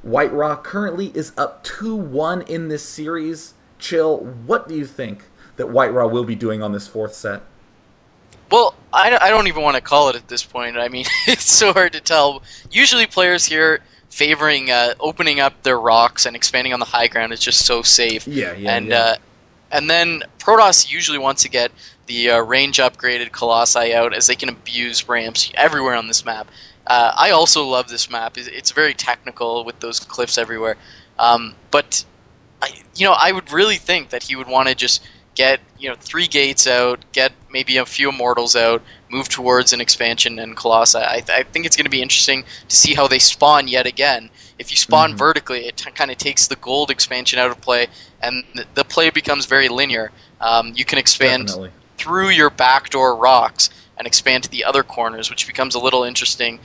WhiteRa currently is up 2-1 in this series. Chill, what do you think that WhiteRa will be doing on this fourth set? Well, I don't even want to call it at this point. I mean, it's so hard to tell. Usually, players here favoring opening up their rocks and expanding on the high ground is just so safe. Yeah, yeah, And yeah. and then Protoss usually wants to get the range upgraded Colossi out as they can abuse ramps everywhere on this map. I also love this map. It's very technical with those cliffs everywhere. But I would really think that he would want to just get 3 gates out, get maybe a few immortals out, move towards an expansion and Colossi. I think it's going to be interesting to see how they spawn yet again. If you spawn vertically, it kind of takes the gold expansion out of play, and the play becomes very linear. You can expand Definitely. through your backdoor rocks and expand to the other corners, which becomes a little interesting.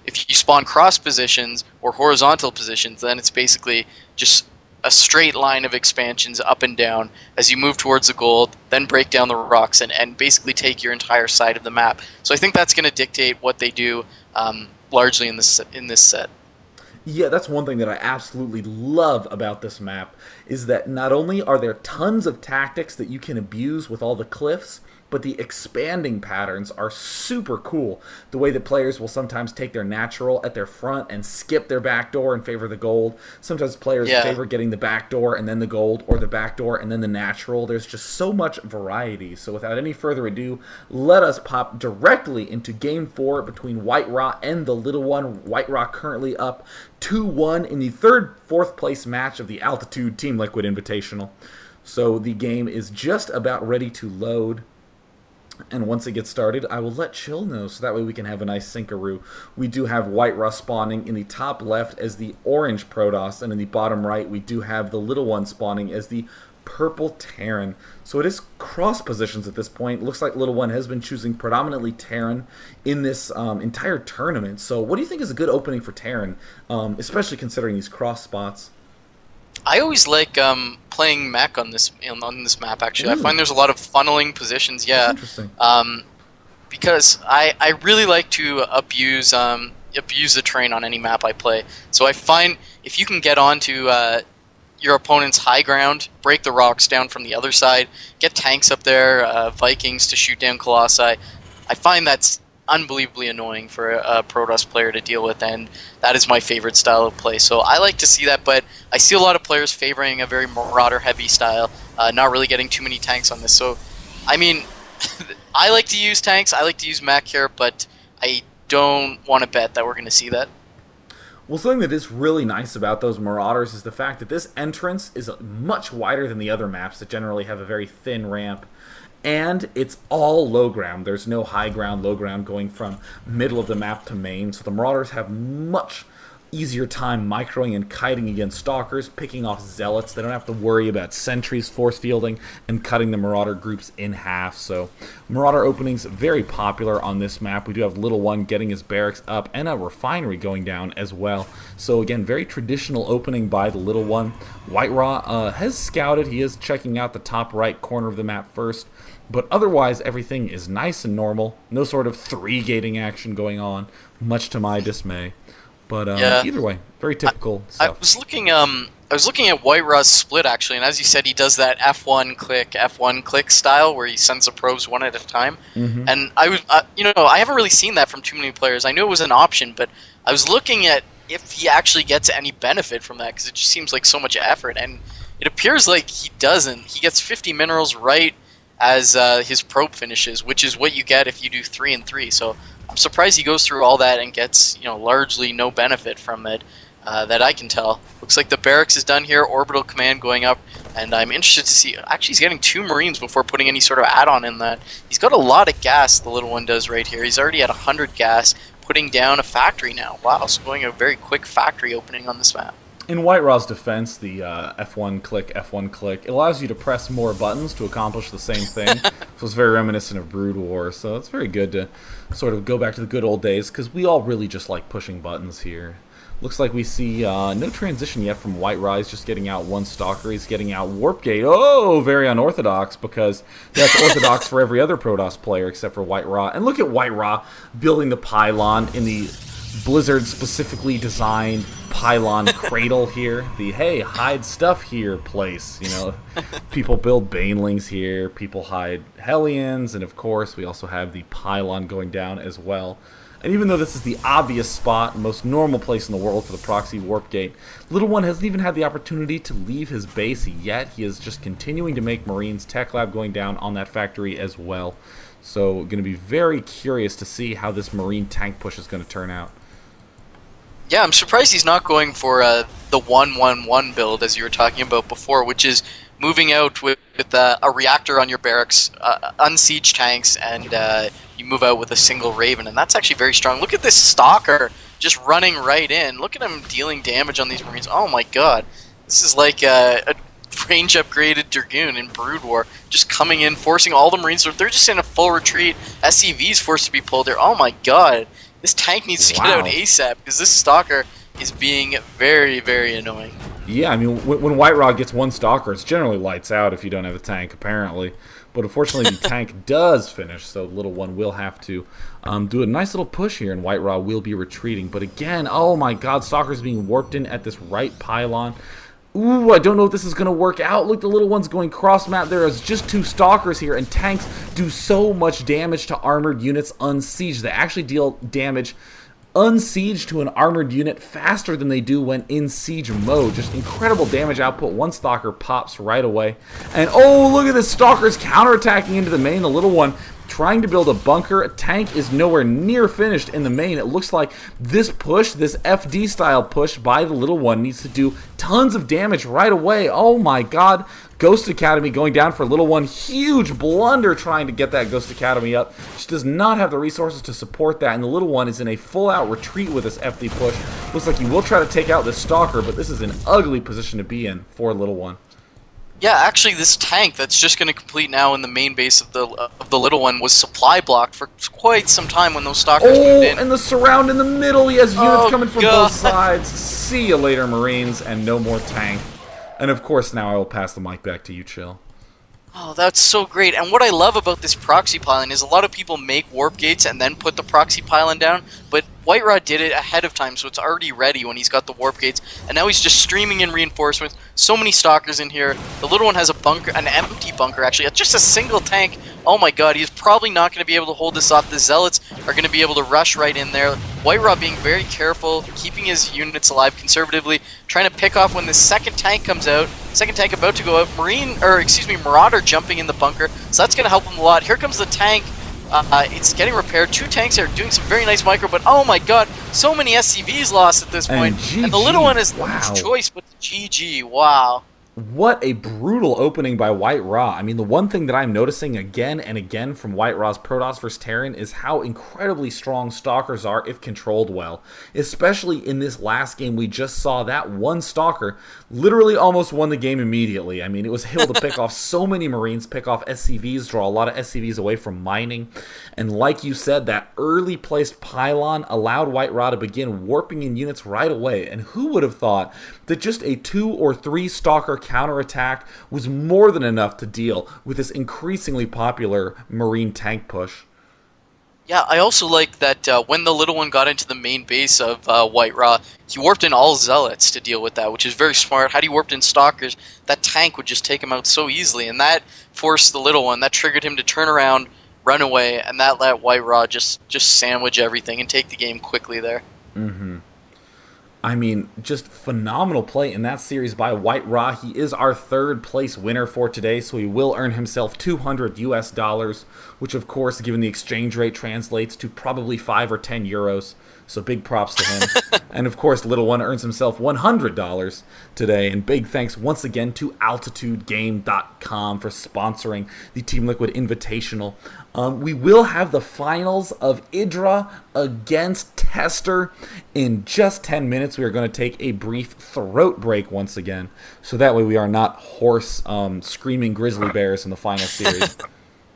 If you spawn cross positions or horizontal positions, then it's basically just a straight line of expansions up and down as you move towards the gold, then break down the rocks and basically take your entire side of the map. So I think that's going to dictate what they do largely in this set. Yeah, that's one thing that I absolutely love about this map, is that not only are there tons of tactics that you can abuse with all the cliffs, but the expanding patterns are super cool. The way that players will sometimes take their natural at their front and skip their backdoor in favor of the gold. Sometimes players Yeah. favor getting the backdoor and then the gold, or the backdoor and then the natural. There's just so much variety. So without any further ado, let us pop directly into Game 4 between WhiteRa and TheLittleOne. WhiteRa currently up 2-1 in the fourth place match of the Altitude Team Liquid Invitational. So the game is just about ready to load. And once it gets started, I will let Chill know, so that way we can have a nice syncaroo. We do have WhiteRa spawning in the top left as the orange Protoss, and in the bottom right we do have TheLittleOne spawning as the purple Terran. So it is cross positions at this point. Looks like TheLittleOne has been choosing predominantly Terran in this entire tournament. So what do you think is a good opening for Terran, especially considering these cross spots? I always like playing mech on this map. Actually, I Ooh, find there's a lot of funneling positions. that's Yeah, interesting. um, because I really like to abuse the terrain on any map I play. So I find if you can get onto your opponent's high ground, break the rocks down from the other side, get tanks up there, Vikings to shoot down Colossi, I find that's unbelievably annoying for a Protoss player to deal with, and that is my favorite style of play. So I like to see that, but I see a lot of players favoring a very Marauder-heavy style, not really getting too many tanks on this. So, I mean, I like to use tanks, I like to use mech here, but I don't want to bet that we're going to see that. Well, something that is really nice about those Marauders is the fact that this entrance is much wider than the other maps that generally have a very thin ramp. And it's all low ground. There's no high ground, low ground going from middle of the map to main. So the Marauders have much easier time microing and kiting against Stalkers, picking off Zealots. They don't have to worry about sentries force fielding and cutting the Marauder groups in half. So Marauder openings very popular on this map. We do have TheLittleOne getting his barracks up and a refinery going down as well. So again, very traditional opening by TheLittleOne. WhiteRa has scouted. He is checking out the top right corner of the map first. But otherwise, everything is nice and normal. No sort of 3-gating action going on, much to my dismay. But Yeah. either way, very typical I stuff. was looking at WhiteRa's split actually, and as you said, he does that F1 click style where he sends the probes one at a time. And I was, I haven't really seen that from too many players. I knew it was an option, but I was looking at if he actually gets any benefit from that because it just seems like so much effort, and it appears like he doesn't. He gets 50 minerals right as his probe finishes, which is what you get if you do 3 and 3. So I'm surprised he goes through all that and gets largely no benefit from it that I can tell. Looks like the barracks is done here, orbital command going up, and I'm interested to see. Actually, he's getting 2 Marines before putting any sort of add-on in that. He's got a lot of gas. TheLittleOne does right here. He's already at 100 gas, putting down a factory now. Wow, so going a very quick factory opening on this map. In WhiteRa's defense, the F1 click, it allows you to press more buttons to accomplish the same thing. So it's very reminiscent of Brood War. So it's very good to sort of go back to the good old days, because we all really just like pushing buttons here. Looks like we see no transition yet from WhiteRa. He's just getting out 1 Stalker. He's getting out Warp Gate. Oh, very unorthodox, because that's orthodox for every other Protoss player except for WhiteRa. And look at WhiteRa building the pylon in the Blizzard specifically designed pylon cradle here. The, hey, hide stuff here place. You know, people build banelings here. People hide Hellions. And, of course, we also have the pylon going down as well. And even though this is the obvious spot, most normal place in the world for the proxy warp gate, Little One hasn't even had the opportunity to leave his base yet. He is just continuing to make Marines. Tech Lab going down on that factory as well. So going to be very curious to see how this Marine tank push is going to turn out. Yeah, I'm surprised he's not going for the 1-1-1 build as you were talking about before, which is moving out with a reactor on your barracks, unsiege tanks, and you move out with a single Raven, and that's actually very strong. Look at this Stalker just running right in. Look at him dealing damage on these Marines. Oh my god. This is like a range upgraded Dragoon in Brood War, just coming in, forcing all the Marines. They're just in a full retreat. SCV's forced to be pulled there. Oh my god. This tank needs to get out ASAP, because this Stalker is being very, very annoying. Yeah, I mean, when WhiteRa gets one Stalker, it's generally lights out if you don't have a tank, apparently. But unfortunately, the tank does finish, so Little One will have to do a nice little push here, and WhiteRa will be retreating. But again, oh my god, Stalker's being warped in at this right pylon. Ooh, I don't know if this is going to work out. Look, the Little One's going cross-map. There is just two Stalkers here, and tanks do so much damage to armored units unsieged. They actually deal damage unsieged to an armored unit faster than they do when in siege mode. Just incredible damage output. One Stalker pops right away. And oh, look at this. Stalker's counterattacking into the main. The Little One trying to build a bunker. A tank is nowhere near finished in the main. It looks like this push, this FD style push by the Little One, needs to do tons of damage right away. Oh my god. Ghost Academy going down for Little One. Huge blunder trying to get that Ghost Academy up. She does not have the resources to support that, and the Little One is in a full-out retreat with this FD push. Looks like he will try to take out this Stalker, but this is an ugly position to be in for Little One. Yeah, actually, this tank that's just going to complete now in the main base of the Little One was supply blocked for quite some time when those Stalkers moved in. And the surround in the middle. He has units coming from both sides. See you later, Marines, and no more tank. And of course, now I will pass the mic back to you, Chill. Oh, that's so great. And what I love about this proxy pylon is a lot of people make warp gates and then put the proxy pylon down, but WhiteRa did it ahead of time, so it's already ready when he's got the warp gates, and now he's just streaming in reinforcements. So many Stalkers in here. The Little One has a bunker, an empty bunker actually, just a single tank. Oh my god, he's probably not going to be able to hold this off. The Zealots are going to be able to rush right in there. WhiteRa being very careful, keeping his units alive conservatively, trying to pick off when the second tank comes out. Second tank about to go out. Marauder jumping in the bunker, so that's going to help him a lot. Here comes the tank. It's getting repaired. Two tanks are doing some very nice micro, but oh my god, so many SCVs lost at this point. And the Little One is his choice, but GG, wow. What a brutal opening by WhiteRa. I mean, the one thing that I'm noticing again and again from WhiteRa's Protoss vs. Terran is how incredibly strong Stalkers are if controlled well. Especially in this last game, we just saw that one Stalker literally almost won the game immediately. I mean, it was able to pick off so many Marines, pick off SCVs, draw a lot of SCVs away from mining. And like you said, that early placed pylon allowed WhiteRa to begin warping in units right away. And who would have thought that just a 2 or 3 Stalker counterattack was more than enough to deal with this increasingly popular Marine tank push? Yeah, I also like that when the Little One got into the main base of WhiteRa, he warped in all Zealots to deal with that, which is very smart. Had he warped in Stalkers, that tank would just take him out so easily, and that forced the Little One, that triggered him to turn around, run away, and that let WhiteRa just sandwich everything and take the game quickly there. Mm-hmm. I mean, just phenomenal play in that series by WhiteRa. He is our 3rd place winner for today, so he will earn himself $200 US, which of course, given the exchange rate, translates to probably 5 or 10 euros. So big props to him. And of course, Little One earns himself $100 today. And big thanks once again to AltitudeGame.com for sponsoring the Team Liquid Invitational. We will have the finals of Idra against Tester in just 10 minutes. We are going to take a brief throat break once again, so that way we are not hoarse, screaming grizzly bears in the final series.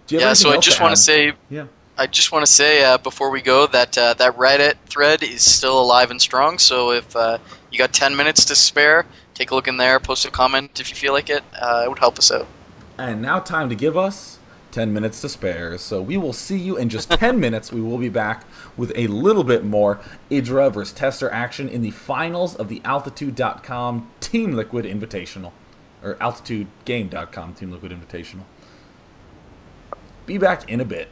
Yeah, so I just want to say... Yeah. I just want to say before we go that that Reddit thread is still alive and strong, so if you got 10 minutes to spare, take a look in there, post a comment if you feel like it. It would help us out. And now time to give us 10 minutes to spare. So we will see you in just 10 minutes. We will be back with a little bit more Idra versus Tester action in the finals of the Altitude.com Team Liquid Invitational. Or AltitudeGame.com Team Liquid Invitational. Be back in a bit.